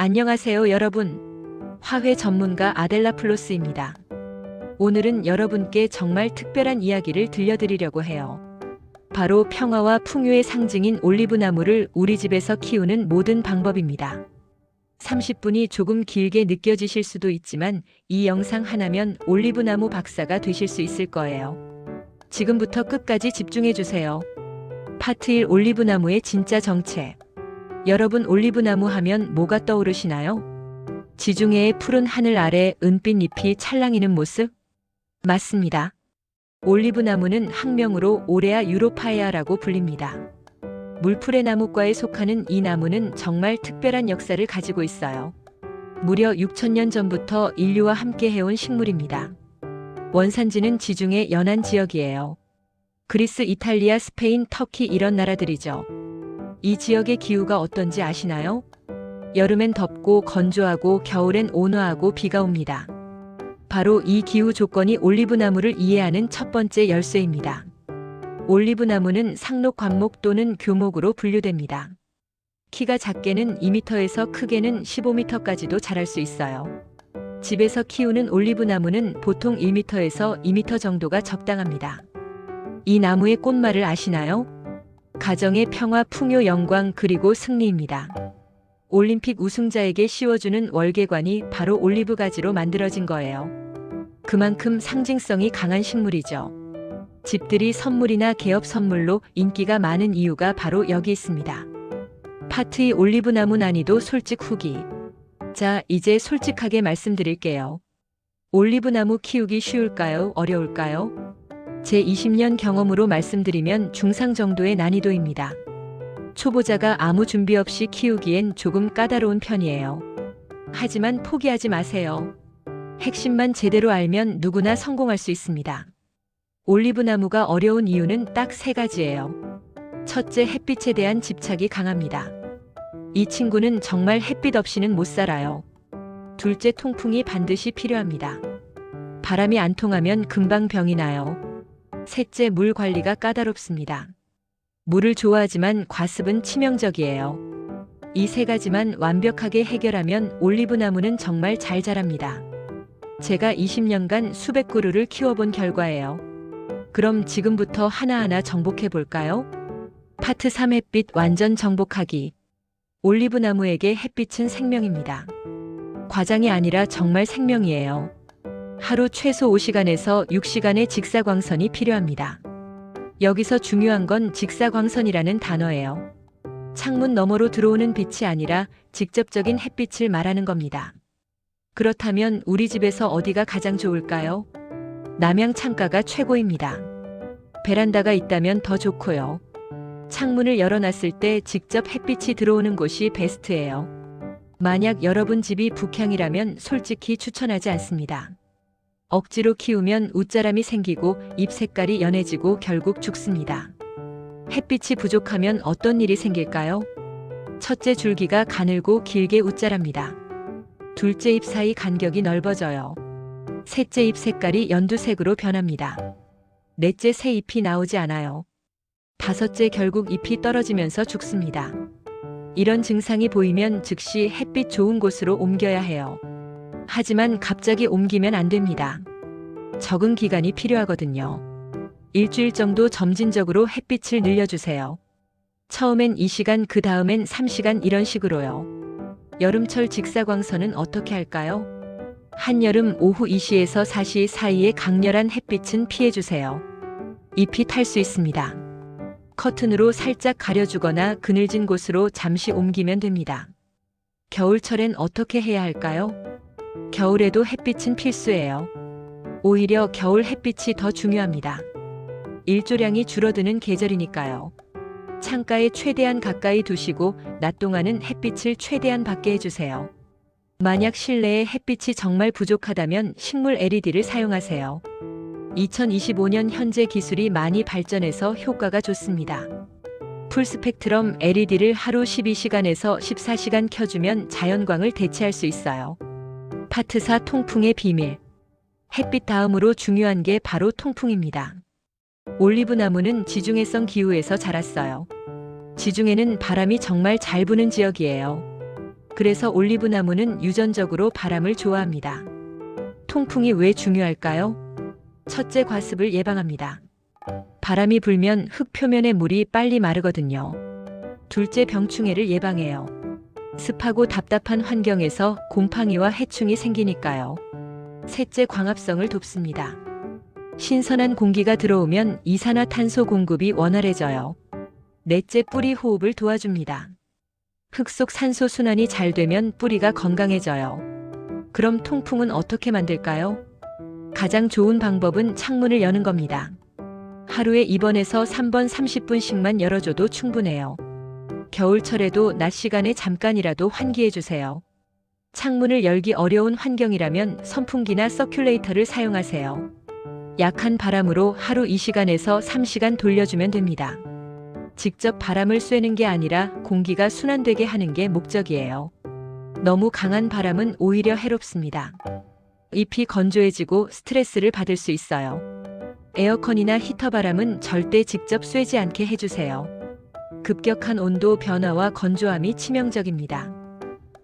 안녕하세요, 여러분. 화훼 전문가 아델라 플로스입니다. 오늘은 여러분께 정말 특별한 이야기를 들려드리려고 해요. 바로 평화와 풍요의 상징인 올리브나무를 우리 집에서 키우는 모든 방법입니다. 30분이 조금 길게 느껴지실 수도 있지만 이 영상 하나면 올리브나무 박사가 되실 수 있을 거예요. 지금부터 끝까지 집중해 주세요. 파트 1: 올리브나무의 진짜 정체. 여러분, 올리브나무 하면 뭐가 떠오르시나요? 지중해의 푸른 하늘 아래 은빛 잎이 찰랑이는 모습? 맞습니다. 올리브나무는 학명으로 오레아 유로파에아라고 불립니다. 물풀의 나무과에 속하는 이 나무는 정말 특별한 역사를 가지고 있어요. 무려 6,000년 전부터 인류와 함께 해온 식물입니다. 원산지는 지중해 연안 지역이에요. 그리스, 이탈리아, 스페인, 터키 이런 나라들이죠. 이 지역의 기후가 어떤지 아시나요? 여름엔 덥고 건조하고 겨울엔 온화하고 비가 옵니다. 바로 이 기후 조건이 올리브나무를 이해하는 첫 번째 열쇠입니다. 올리브나무는 상록 관목 또는 교목으로 분류됩니다. 키가 작게는 2m에서 크게는 15m까지도 자랄 수 있어요. 집에서 키우는 올리브나무는 보통 1m에서 2m 정도가 적당합니다. 이 나무의 꽃말을 아시나요? 가정의 평화, 풍요, 영광, 그리고 승리입니다. 올림픽 우승자에게 씌워주는 월계관이 바로 올리브 가지로 만들어진 거예요. 그만큼 상징성이 강한 식물이죠. 집들이 선물이나 개업 선물로 인기가 많은 이유가 바로 여기 있습니다. 파트 2: 올리브나무 난이도 솔직 후기. 자, 이제 솔직하게 말씀드릴게요. 올리브나무 키우기 쉬울까요? 어려울까요? 제 20년 경험으로 말씀드리면 중상 정도의 난이도입니다. 초보자가 아무 준비 없이 키우기엔 조금 까다로운 편이에요. 하지만 포기하지 마세요. 핵심만 제대로 알면 누구나 성공할 수 있습니다. 올리브나무가 어려운 이유는 딱 3가지예요. 첫째, 햇빛에 대한 집착이 강합니다. 이 친구는 정말 햇빛 없이는 못 살아요. 둘째, 통풍이 반드시 필요합니다. 바람이 안 통하면 금방 병이 나요. 셋째, 물 관리가 까다롭습니다. 물을 좋아하지만 과습은 치명적이에요. 이 3가지만 완벽하게 해결하면 올리브나무는 정말 잘 자랍니다. 제가 20년간 수백 그루를 키워본 결과예요. 그럼 지금부터 하나하나 정복해 볼까요? 파트 3: 햇빛 완전 정복하기. 올리브나무에게 햇빛은 생명입니다. 과장이 아니라 정말 생명이에요. 하루 최소 5시간에서 6시간의 직사광선이 필요합니다. 여기서 중요한 건 직사광선이라는 단어예요. 창문 너머로 들어오는 빛이 아니라 직접적인 햇빛을 말하는 겁니다. 그렇다면 우리 집에서 어디가 가장 좋을까요? 남향 창가가 최고입니다. 베란다가 있다면 더 좋고요. 창문을 열어놨을 때 직접 햇빛이 들어오는 곳이 베스트예요. 만약 여러분 집이 북향이라면 솔직히 추천하지 않습니다. 억지로 키우면 웃자람이 생기고 잎 색깔이 연해지고 결국 죽습니다. 햇빛이 부족하면 어떤 일이 생길까요? 첫째, 줄기가 가늘고 길게 웃자랍니다. 둘째, 잎 사이 간격이 넓어져요. 셋째, 잎 색깔이 연두색으로 변합니다. 넷째, 새 잎이 나오지 않아요. 다섯째, 결국 잎이 떨어지면서 죽습니다. 이런 증상이 보이면 즉시 햇빛 좋은 곳으로 옮겨야 해요. 하지만 갑자기 옮기면 안 됩니다. 적응 기간이 필요하거든요. 일주일 정도 점진적으로 햇빛을 늘려주세요. 처음엔 2시간, 그 다음엔 3시간 이런 식으로요. 여름철 직사광선은 어떻게 할까요? 한여름 오후 2시에서 4시 사이에 강렬한 햇빛은 피해주세요. 잎이 탈 수 있습니다. 커튼으로 살짝 가려주거나 그늘진 곳으로 잠시 옮기면 됩니다. 겨울철엔 어떻게 해야 할까요? 겨울에도 햇빛은 필수예요. 오히려 겨울 햇빛이 더 중요합니다. 일조량이 줄어드는 계절이니까요. 창가에 최대한 가까이 두시고 낮 동안은 햇빛을 최대한 받게 해주세요. 만약 실내에 햇빛이 정말 부족하다면 식물 LED를 사용하세요. 2025년 현재 기술이 많이 발전해서 효과가 좋습니다. 풀스펙트럼 LED를 하루 12시간에서 14시간 켜주면 자연광을 대체할 수 있어요. 파트 4: 통풍의 비밀. 햇빛 다음으로 중요한 게 바로 통풍입니다. 올리브나무는 지중해성 기후에서 자랐어요. 지중해는 바람이 정말 잘 부는 지역이에요. 그래서 올리브나무는 유전적으로 바람을 좋아합니다. 통풍이 왜 중요할까요? 첫째, 과습을 예방합니다. 바람이 불면 흙 표면의 물이 빨리 마르거든요. 둘째, 병충해를 예방해요. 습하고 답답한 환경에서 곰팡이와 해충이 생기니까요. 셋째, 광합성을 돕습니다. 신선한 공기가 들어오면 이산화탄소 공급이 원활해져요. 넷째, 뿌리 호흡을 도와줍니다. 흙 속 산소 순환이 잘 되면 뿌리가 건강해져요. 그럼 통풍은 어떻게 만들까요? 가장 좋은 방법은 창문을 여는 겁니다. 하루에 2번에서 3번 30분씩만 열어줘도 충분해요. 겨울철에도 낮 시간에 잠깐이라도 환기해주세요. 창문을 열기 어려운 환경이라면 선풍기나 서큘레이터를 사용하세요. 약한 바람으로 하루 2시간에서 3시간 돌려주면 됩니다. 직접 바람을 쐬는 게 아니라 공기가 순환되게 하는 게 목적이에요. 너무 강한 바람은 오히려 해롭습니다. 잎이 건조해지고 스트레스를 받을 수 있어요. 에어컨이나 히터 바람은 절대 직접 쐬지 않게 해주세요. 급격한 온도 변화와 건조함이 치명적입니다.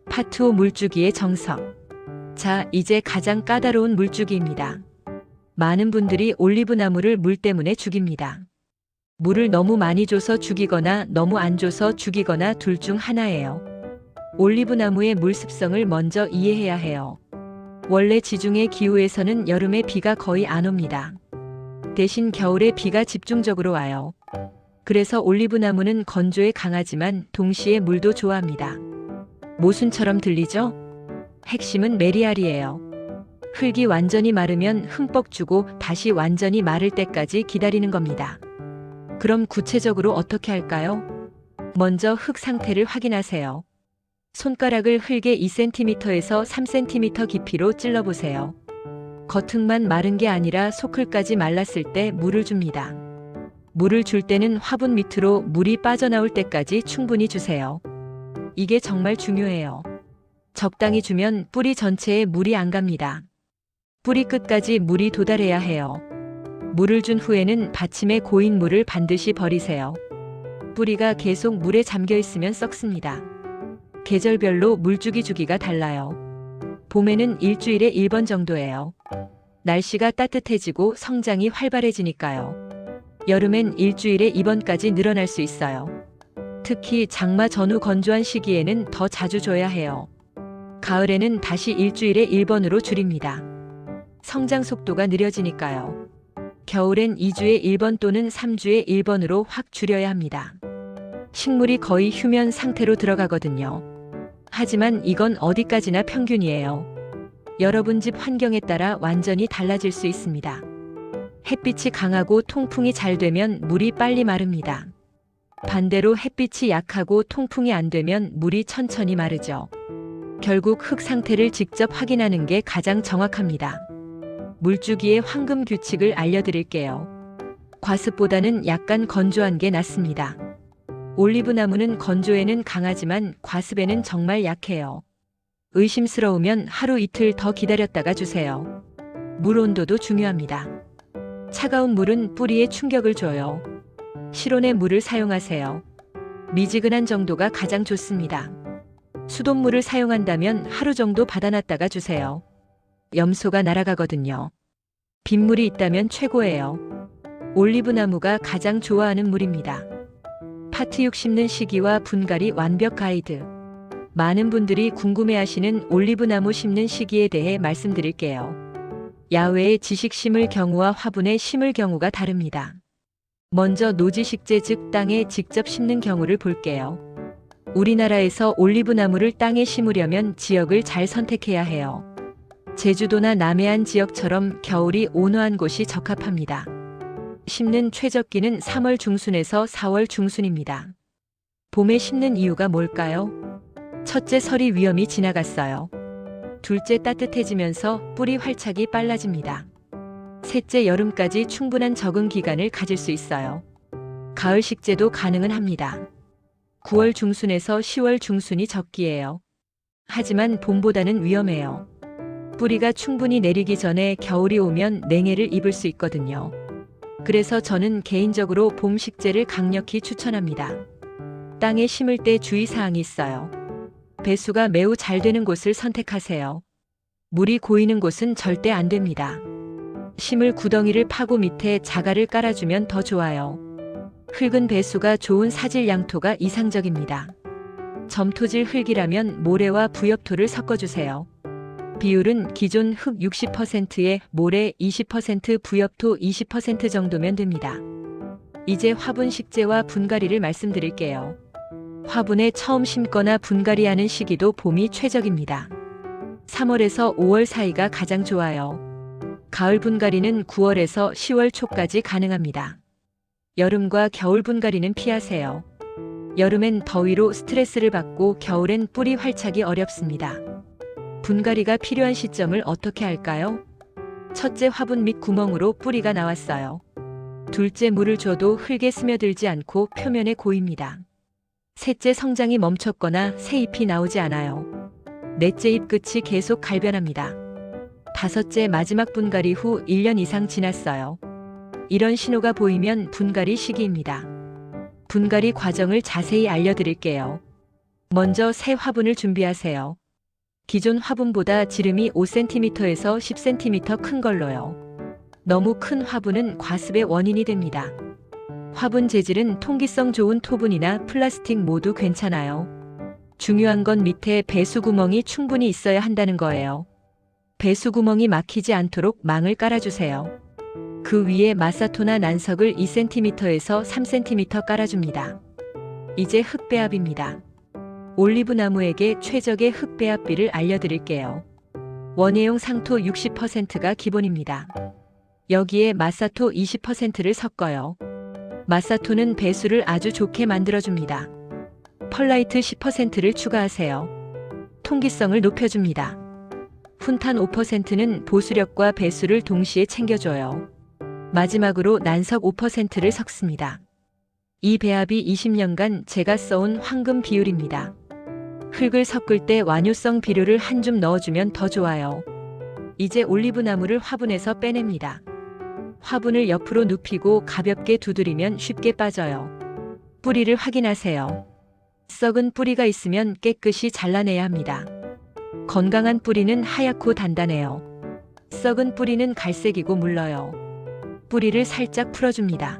파트 5, 물주기의 정석. 자, 이제 가장 까다로운 물주기입니다. 많은 분들이 올리브나무를 물 때문에 죽입니다. 물을 너무 많이 줘서 죽이거나 너무 안 줘서 죽이거나 둘 중 하나예요. 올리브나무의 물 습성을 먼저 이해해야 해요. 원래 지중해 기후에서는 여름에 비가 거의 안 옵니다. 대신 겨울에 비가 집중적으로 와요. 그래서 올리브나무는 건조에 강하지만 동시에 물도 좋아합니다. 모순처럼 들리죠? 핵심은 메리알이에요. 흙이 완전히 마르면 흠뻑 주고 다시 완전히 마를 때까지 기다리는 겁니다. 그럼 구체적으로 어떻게 할까요? 먼저 흙 상태를 확인하세요. 손가락을 흙에 2cm에서 3cm 깊이로 찔러보세요. 겉흙만 마른 게 아니라 속흙까지 말랐을 때 물을 줍니다. 물을 줄 때는 화분 밑으로 물이 빠져나올 때까지 충분히 주세요. 이게 정말 중요해요. 적당히 주면 뿌리 전체에 물이 안 갑니다. 뿌리 끝까지 물이 도달해야 해요. 물을 준 후에는 받침에 고인 물을 반드시 버리세요. 뿌리가 계속 물에 잠겨 있으면 썩습니다. 계절별로 물주기 주기가 달라요. 봄에는 일주일에 1번 정도예요. 날씨가 따뜻해지고 성장이 활발해지니까요. 여름엔 일주일에 2번까지 늘어날 수 있어요. 특히 장마 전후 건조한 시기에는 더 자주 줘야 해요. 가을에는 다시 일주일에 1번으로 줄입니다. 성장 속도가 느려지니까요. 겨울엔 2주에 1번 또는 3주에 1번으로 확 줄여야 합니다. 식물이 거의 휴면 상태로 들어가거든요. 하지만 이건 어디까지나 평균이에요. 여러분 집 환경에 따라 완전히 달라질 수 있습니다. 햇빛이 강하고 통풍이 잘 되면 물이 빨리 마릅니다. 반대로 햇빛이 약하고 통풍이 안 되면 물이 천천히 마르죠. 결국 흙 상태를 직접 확인하는 게 가장 정확합니다. 물주기의 황금 규칙을 알려드릴게요. 과습보다는 약간 건조한 게 낫습니다. 올리브나무는 건조에는 강하지만 과습에는 정말 약해요. 의심스러우면 하루 이틀 더 기다렸다가 주세요. 물 온도도 중요합니다. 차가운 물은 뿌리에 충격을 줘요. 실온의 물을 사용하세요. 미지근한 정도가 가장 좋습니다. 수돗물을 사용한다면 하루 정도 받아놨다가 주세요. 염소가 날아가거든요. 빗물이 있다면 최고예요. 올리브나무가 가장 좋아하는 물입니다. 파트 6, 심는 시기와 분갈이 완벽 가이드. 많은 분들이 궁금해하시는 올리브나무 심는 시기에 대해 말씀드릴게요. 야외에 지식 심을 경우와 화분에 심을 경우가 다릅니다. 먼저 노지식재 즉 땅에 직접 심는 경우를 볼게요. 우리나라에서 올리브나무를 땅에 심으려면 지역을 잘 선택해야 해요. 제주도나 남해안 지역처럼 겨울이 온화한 곳이 적합합니다. 심는 최적기는 3월 중순에서 4월 중순입니다. 봄에 심는 이유가 뭘까요? 첫째, 서리 위험이 지나갔어요. 둘째, 따뜻해지면서 뿌리 활착이 빨라집니다. 셋째, 여름까지 충분한 적응 기간을 가질 수 있어요. 가을 식재도 가능은 합니다. 9월 중순에서 10월 중순이 적기예요. 하지만 봄보다는 위험해요. 뿌리가 충분히 내리기 전에 겨울이 오면 냉해를 입을 수 있거든요. 그래서 저는 개인적으로 봄 식재를 강력히 추천합니다. 땅에 심을 때 주의사항이 있어요. 배수가 매우 잘 되는 곳을 선택하세요. 물이 고이는 곳은 절대 안 됩니다. 심을 구덩이를 파고 밑에 자갈을 깔아주면 더 좋아요. 흙은 배수가 좋은 사질 양토가 이상적입니다. 점토질 흙이라면 모래와 부엽토를 섞어주세요. 비율은 기존 흙 60%에 모래 20%, 부엽토 20% 정도면 됩니다. 이제 화분 식재와 분갈이를 말씀드릴게요. 화분에 처음 심거나 분갈이하는 시기도 봄이 최적입니다. 3월에서 5월 사이가 가장 좋아요. 가을 분갈이는 9월에서 10월 초까지 가능합니다. 여름과 겨울 분갈이는 피하세요. 여름엔 더위로 스트레스를 받고 겨울엔 뿌리 활착이 어렵습니다. 분갈이가 필요한 시점을 어떻게 할까요? 첫째, 화분 밑 구멍으로 뿌리가 나왔어요. 둘째, 물을 줘도 흙에 스며들지 않고 표면에 고입니다. 셋째, 성장이 멈췄거나 새 잎이 나오지 않아요. 넷째, 잎 끝이 계속 갈변합니다. 다섯째, 마지막 분갈이 후 1년 이상 지났어요. 이런 신호가 보이면 분갈이 시기입니다. 분갈이 과정을 자세히 알려드릴게요. 먼저 새 화분을 준비하세요. 기존 화분보다 지름이 5cm에서 10cm 큰 걸로요. 너무 큰 화분은 과습의 원인이 됩니다. 화분 재질은 통기성 좋은 토분이나 플라스틱 모두 괜찮아요. 중요한 건 밑에 배수구멍이 충분히 있어야 한다는 거예요. 배수구멍이 막히지 않도록 망을 깔아주세요. 그 위에 마사토나 난석을 2cm에서 3cm 깔아줍니다. 이제 흙배합입니다. 올리브 나무에게 최적의 흙배합비를 알려드릴게요. 원예용 상토 60%가 기본입니다. 여기에 마사토 20%를 섞어요. 마사토는 배수를 아주 좋게 만들어줍니다. 펄라이트 10%를 추가하세요. 통기성을 높여줍니다. 훈탄 5%는 보수력과 배수를 동시에 챙겨줘요. 마지막으로 난석 5%를 섞습니다. 이 배합이 20년간 제가 써온 황금 비율입니다. 흙을 섞을 때 완효성 비료를 한 줌 넣어주면 더 좋아요. 이제 올리브 나무를 화분에서 빼냅니다. 화분을 옆으로 눕히고 가볍게 두드리면 쉽게 빠져요. 뿌리를 확인하세요. 썩은 뿌리가 있으면 깨끗이 잘라내야 합니다. 건강한 뿌리는 하얗고 단단해요. 썩은 뿌리는 갈색이고 물러요. 뿌리를 살짝 풀어줍니다.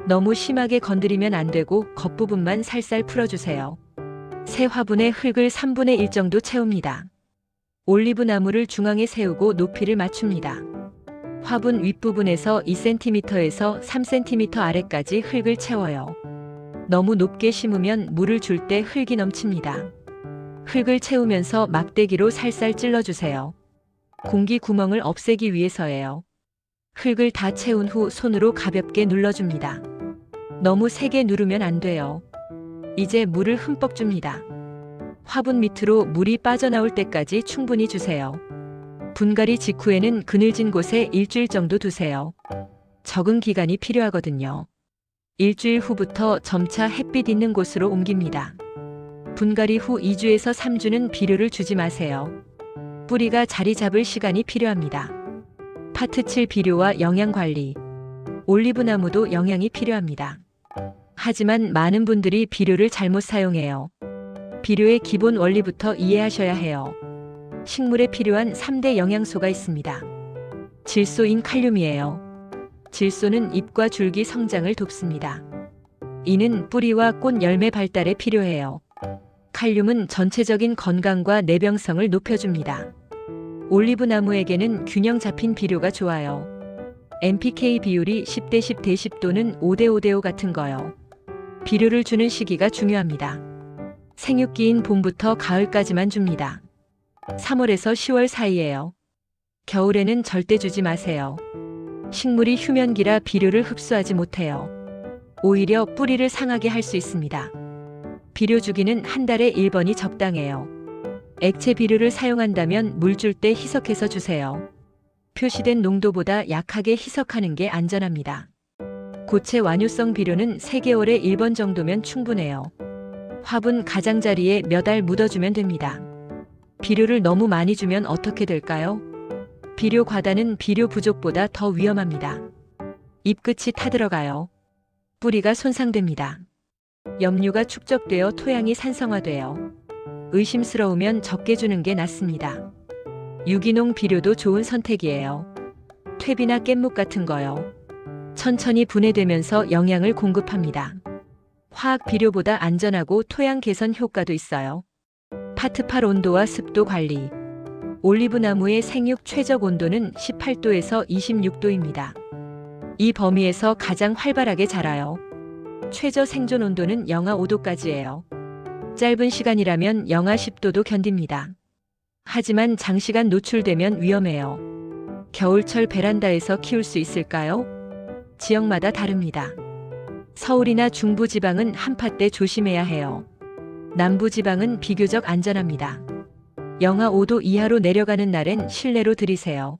너무 심하게 건드리면 안 되고 겉부분만 살살 풀어주세요. 새 화분에 흙을 3분의 1 정도 채웁니다. 올리브 나무를 중앙에 세우고 높이를 맞춥니다. 화분 윗부분에서 2cm에서 3cm 아래까지 흙을 채워요. 너무 높게 심으면 물을 줄 때 흙이 넘칩니다. 흙을 채우면서 막대기로 살살 찔러주세요. 공기 구멍을 없애기 위해서예요. 흙을 다 채운 후 손으로 가볍게 눌러줍니다. 너무 세게 누르면 안 돼요. 이제 물을 흠뻑 줍니다. 화분 밑으로 물이 빠져나올 때까지 충분히 주세요. 분갈이 직후에는 그늘진 곳에 일주일 정도 두세요. 적응 기간이 필요하거든요. 일주일 후부터 점차 햇빛 있는 곳으로 옮깁니다. 분갈이 후 2주에서 3주는 비료를 주지 마세요. 뿌리가 자리 잡을 시간이 필요합니다. 파트 7 비료와 영양 관리. 올리브 나무도 영양이 필요합니다. 하지만 많은 분들이 비료를 잘못 사용해요. 비료의 기본 원리부터 이해하셔야 해요. 식물에 필요한 3대 영양소가 있습니다. 질소인 칼륨이에요. 질소는 잎과 줄기 성장을 돕습니다. 이는 뿌리와 꽃 열매 발달에 필요해요. 칼륨은 전체적인 건강과 내병성을 높여줍니다. 올리브 나무에게는 균형 잡힌 비료가 좋아요. NPK 비율이 10대 10대 10 또는 5대 5대 5 같은 거요. 비료를 주는 시기가 중요합니다. 생육기인 봄부터 가을까지만 줍니다. 3월에서 10월 사이에요. 겨울에는 절대 주지 마세요. 식물이 휴면기라 비료를 흡수하지 못해요. 오히려 뿌리를 상하게 할 수 있습니다. 비료 주기는 한 달에 1번이 적당해요. 액체 비료를 사용한다면 물 줄 때 희석해서 주세요. 표시된 농도보다 약하게 희석하는 게 안전합니다. 고체 완효성 비료는 3개월에 1번 정도면 충분해요. 화분 가장자리에 몇 알 묻어주면 됩니다. 비료를 너무 많이 주면 어떻게 될까요? 비료 과다는 비료 부족보다 더 위험합니다. 잎끝이 타들어가요. 뿌리가 손상됩니다. 염류가 축적되어 토양이 산성화돼요. 의심스러우면 적게 주는 게 낫습니다. 유기농 비료도 좋은 선택이에요. 퇴비나 깻묵 같은 거요. 천천히 분해되면서 영양을 공급합니다. 화학 비료보다 안전하고 토양 개선 효과도 있어요. 파트팔 온도와 습도 관리. 올리브 나무의 생육 최적 온도는 18도에서 26도입니다. 이 범위에서 가장 활발하게 자라요. 최저 생존 온도는 영하 5도까지예요. 짧은 시간이라면 영하 10도도 견딥니다. 하지만 장시간 노출되면 위험해요. 겨울철 베란다에서 키울 수 있을까요? 지역마다 다릅니다. 서울이나 중부지방은 한파때 조심해야 해요. 남부지방은 비교적 안전합니다. 영하 5도 이하로 내려가는 날엔 실내로 들이세요.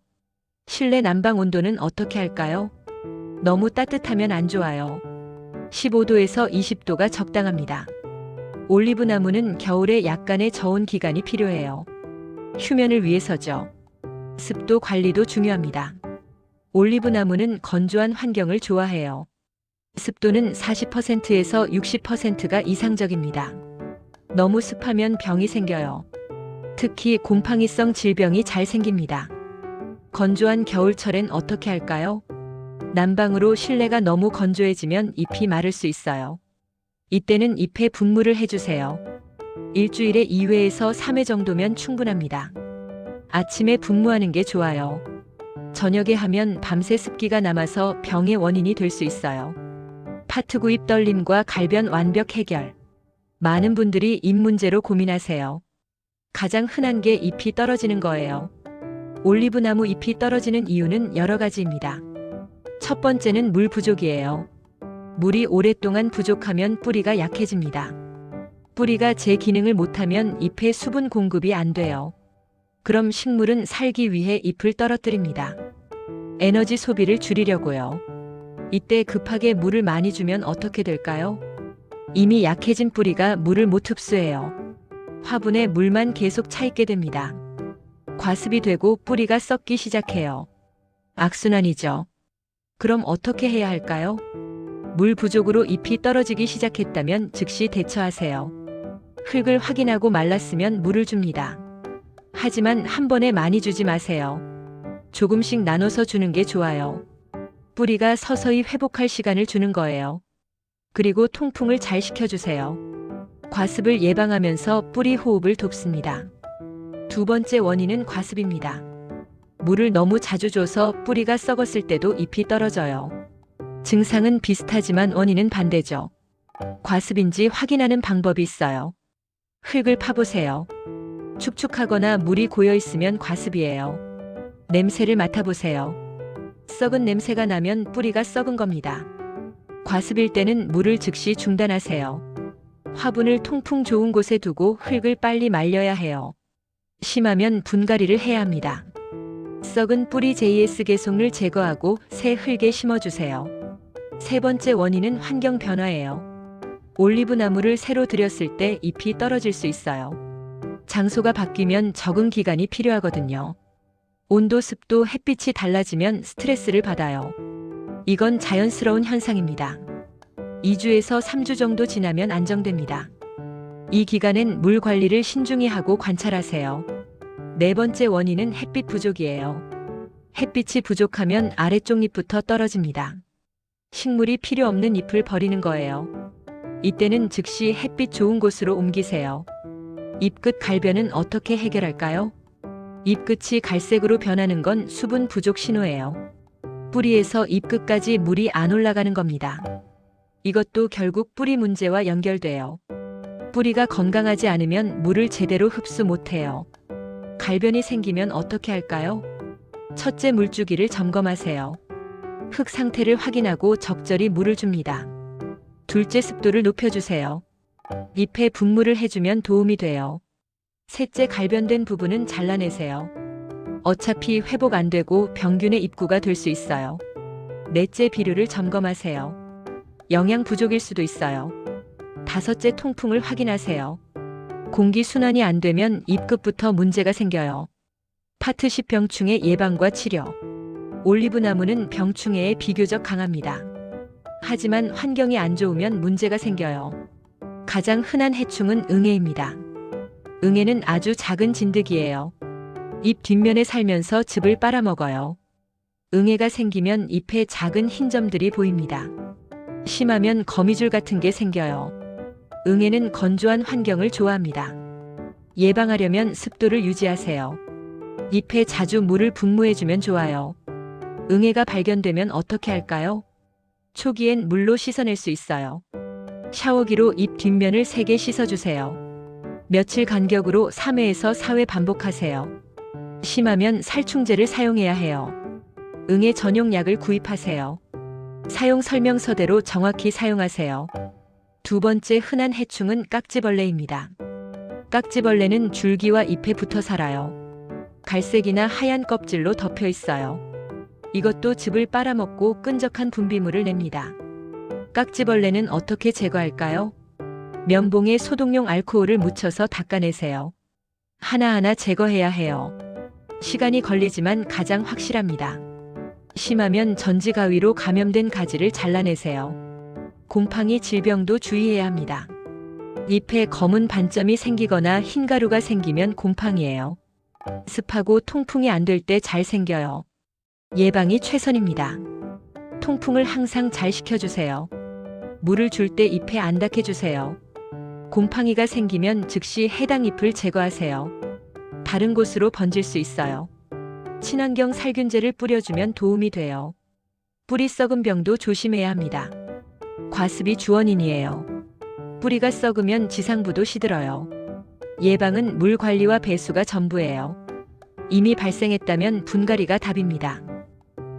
실내 난방 온도는 어떻게 할까요? 너무 따뜻하면 안 좋아요. 15도에서 20도가 적당합니다. 올리브 나무는 겨울에 약간의 저온 기간이 필요해요. 휴면을 위해서죠. 습도 관리도 중요합니다. 올리브 나무는 건조한 환경을 좋아해요. 습도는 40%에서 60%가 이상적입니다. 너무 습하면 병이 생겨요. 특히 곰팡이성 질병이 잘 생깁니다. 건조한 겨울철엔 어떻게 할까요? 난방으로 실내가 너무 건조해지면 잎이 마를 수 있어요. 이때는 잎에 분무를 해주세요. 일주일에 2회에서 3회 정도면 충분합니다. 아침에 분무하는 게 좋아요. 저녁에 하면 밤새 습기가 남아서 병의 원인이 될 수 있어요. 파트구 잎 떨림과 갈변 완벽 해결. 많은 분들이 잎 문제로 고민하세요. 가장 흔한 게 잎이 떨어지는 거예요. 올리브 나무 잎이 떨어지는 이유는 여러 가지입니다. 첫 번째는 물 부족이에요. 물이 오랫동안 부족하면 뿌리가 약해집니다. 뿌리가 제 기능을 못하면 잎에 수분 공급이 안 돼요. 그럼 식물은 살기 위해 잎을 떨어뜨립니다. 에너지 소비를 줄이려고요. 이때 급하게 물을 많이 주면 어떻게 될까요? 이미 약해진 뿌리가 물을 못 흡수해요. 화분에 물만 계속 차 있게 됩니다. 과습이 되고 뿌리가 썩기 시작해요. 악순환이죠. 그럼 어떻게 해야 할까요? 물 부족으로 잎이 떨어지기 시작했다면 즉시 대처하세요. 흙을 확인하고 말랐으면 물을 줍니다. 하지만 한 번에 많이 주지 마세요. 조금씩 나눠서 주는 게 좋아요. 뿌리가 서서히 회복할 시간을 주는 거예요. 그리고 통풍을 잘 시켜주세요. 과습을 예방하면서 뿌리 호흡을 돕습니다. 두 번째 원인은 과습입니다. 물을 너무 자주 줘서 뿌리가 썩었을 때도 잎이 떨어져요. 증상은 비슷하지만 원인은 반대죠. 과습인지 확인하는 방법이 있어요. 흙을 파보세요. 축축하거나 물이 고여 있으면 과습이에요. 냄새를 맡아보세요. 썩은 냄새가 나면 뿌리가 썩은 겁니다. 과습일 때는 물을 즉시 중단하세요. 화분을 통풍 좋은 곳에 두고 흙을 빨리 말려야 해요. 심하면 분갈이를 해야 합니다. 썩은 뿌리 JS 개송을 제거하고 새 흙에 심어주세요. 세 번째 원인은 환경 변화예요. 올리브 나무를 새로 들였을 때 잎이 떨어질 수 있어요. 장소가 바뀌면 적응 기간이 필요하거든요. 온도, 습도, 햇빛이 달라지면 스트레스를 받아요. 이건 자연스러운 현상입니다. 2주에서 3주 정도 지나면 안정됩니다. 이 기간엔 물 관리를 신중히 하고 관찰하세요. 네 번째 원인은 햇빛 부족이에요. 햇빛이 부족하면 아래쪽 잎부터 떨어집니다. 식물이 필요 없는 잎을 버리는 거예요. 이때는 즉시 햇빛 좋은 곳으로 옮기세요. 잎끝 갈변은 어떻게 해결할까요? 잎끝이 갈색으로 변하는 건 수분 부족 신호예요. 뿌리에서 잎끝까지 물이 안 올라가는 겁니다. 이것도 결국 뿌리 문제와 연결돼요. 뿌리가 건강하지 않으면 물을 제대로 흡수 못해요. 갈변이 생기면 어떻게 할까요? 첫째, 물주기를 점검하세요. 흙 상태를 확인하고 적절히 물을 줍니다. 둘째, 습도를 높여주세요. 잎에 분무를 해주면 도움이 돼요. 셋째, 갈변된 부분은 잘라내세요. 어차피 회복 안 되고 병균의 입구가 될 수 있어요. 넷째, 비료를 점검하세요. 영양 부족일 수도 있어요. 다섯째, 통풍을 확인하세요. 공기 순환이 안 되면 잎끝부터 문제가 생겨요. 파트 10 병충해 예방과 치료. 올리브 나무는 병충해에 비교적 강합니다. 하지만 환경이 안 좋으면 문제가 생겨요. 가장 흔한 해충은 응애입니다. 응애는 아주 작은 진드기예요. 잎 뒷면에 살면서 즙을 빨아먹어요. 응애가 생기면 잎에 작은 흰 점들이 보입니다. 심하면 거미줄 같은 게 생겨요. 응애는 건조한 환경을 좋아합니다. 예방하려면 습도를 유지하세요. 잎에 자주 물을 분무해주면 좋아요. 응애가 발견되면 어떻게 할까요? 초기엔 물로 씻어낼 수 있어요. 샤워기로 잎 뒷면을 세게 씻어주세요. 며칠 간격으로 3회에서 4회 반복하세요. 심하면 살충제를 사용해야 해요. 응애 전용 약을 구입하세요. 사용 설명서대로 정확히 사용하세요. 두 번째 흔한 해충은 깍지벌레입니다. 깍지벌레는 줄기와 잎에 붙어 살아요. 갈색이나 하얀 껍질로 덮여 있어요. 이것도 즙을 빨아먹고 끈적한 분비물을 냅니다. 깍지벌레는 어떻게 제거할까요? 면봉에 소독용 알코올을 묻혀서 닦아내세요. 하나하나 제거해야 해요. 시간이 걸리지만 가장 확실합니다. 심하면 전지가위로 감염된 가지를 잘라내세요. 곰팡이 질병도 주의해야 합니다. 잎에 검은 반점이 생기거나 흰 가루가 생기면 곰팡이예요. 습하고 통풍이 안 될 때 잘 생겨요. 예방이 최선입니다. 통풍을 항상 잘 시켜주세요. 물을 줄 때 잎에 안 닿게 주세요. 곰팡이가 생기면 즉시 해당 잎을 제거하세요. 다른 곳으로 번질 수 있어요. 친환경 살균제를 뿌려주면 도움이 돼요. 뿌리 썩은 병도 조심해야 합니다. 과습이 주원인이에요. 뿌리가 썩으면 지상부도 시들어요. 예방은 물 관리와 배수가 전부예요. 이미 발생했다면 분갈이가 답입니다.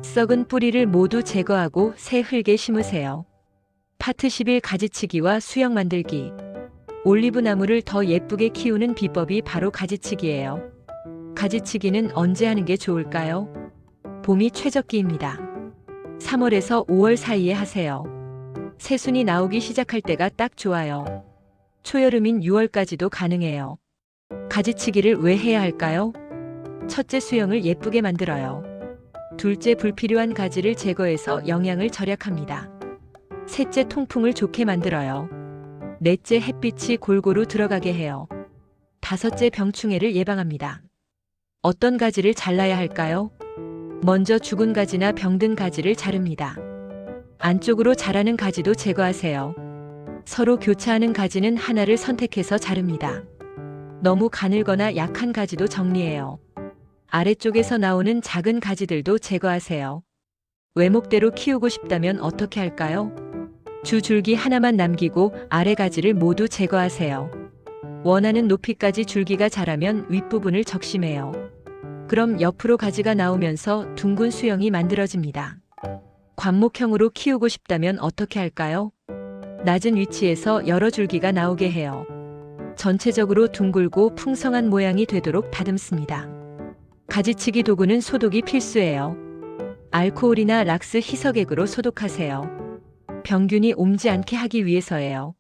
썩은 뿌리를 모두 제거하고 새 흙에 심으세요. 파트 11 가지치기와 수영 만들기. 올리브 나무를 더 예쁘게 키우는 비법이 바로 가지치기예요. 가지치기는 언제 하는 게 좋을까요? 봄이 최적기입니다. 3월에서 5월 사이에 하세요. 새순이 나오기 시작할 때가 딱 좋아요. 초여름인 6월까지도 가능해요. 가지치기를 왜 해야 할까요? 첫째, 수영을 예쁘게 만들어요. 둘째, 불필요한 가지를 제거해서 영양을 절약합니다. 셋째, 통풍을 좋게 만들어요. 넷째, 햇빛이 골고루 들어가게 해요. 다섯째, 병충해를 예방합니다. 어떤 가지를 잘라야 할까요? 먼저 죽은 가지나 병든 가지를 자릅니다. 안쪽으로 자라는 가지도 제거하세요. 서로 교차하는 가지는 하나를 선택해서 자릅니다. 너무 가늘거나 약한 가지도 정리해요. 아래쪽에서 나오는 작은 가지들도 제거하세요. 외목대로 키우고 싶다면 어떻게 할까요? 주 줄기 하나만 남기고 아래 가지를 모두 제거하세요. 원하는 높이까지 줄기가 자라면 윗부분을 적심해요. 그럼 옆으로 가지가 나오면서 둥근 수영이 만들어집니다. 관목형으로 키우고 싶다면 어떻게 할까요? 낮은 위치에서 여러 줄기가 나오게 해요. 전체적으로 둥글고 풍성한 모양이 되도록 다듬습니다. 가지치기 도구는 소독이 필수예요. 알코올이나 락스 희석액으로 소독하세요. 병균이 옮지 않게 하기 위해서예요.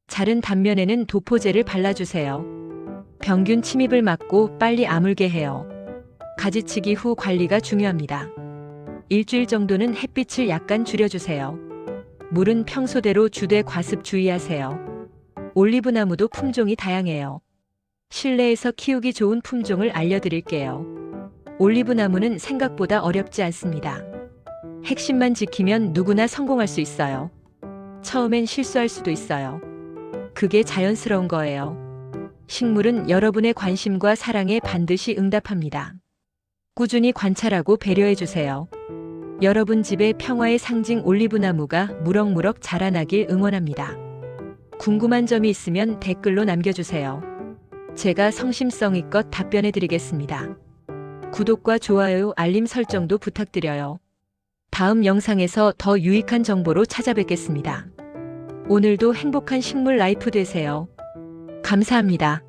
자른 단면에는 도포제를 발라주세요. 병균 침입을 막고 빨리 아물게 해요. 가지치기 후 관리가 중요합니다. 일주일 정도는 햇빛을 약간 줄여주세요. 물은 평소대로 주되 과습 주의하세요. 올리브 나무도 품종이 다양해요. 실내에서 키우기 좋은 품종을 알려드릴게요. 올리브 나무는 생각보다 어렵지 않습니다. 핵심만 지키면 누구나 성공할 수 있어요. 처음엔 실수할 수도 있어요. 그게 자연스러운 거예요. 식물은 여러분의 관심과 사랑에 반드시 응답합니다. 꾸준히 관찰하고 배려해 주세요. 여러분 집의 평화의 상징 올리브 나무가 무럭무럭 자라나길 응원합니다. 궁금한 점이 있으면 댓글로 남겨주세요. 제가 성심성의껏 답변해 드리겠습니다. 구독과 좋아요, 알림 설정도 부탁드려요. 다음 영상에서 더 유익한 정보로 찾아뵙겠습니다. 오늘도 행복한 식물 라이프 되세요. 감사합니다.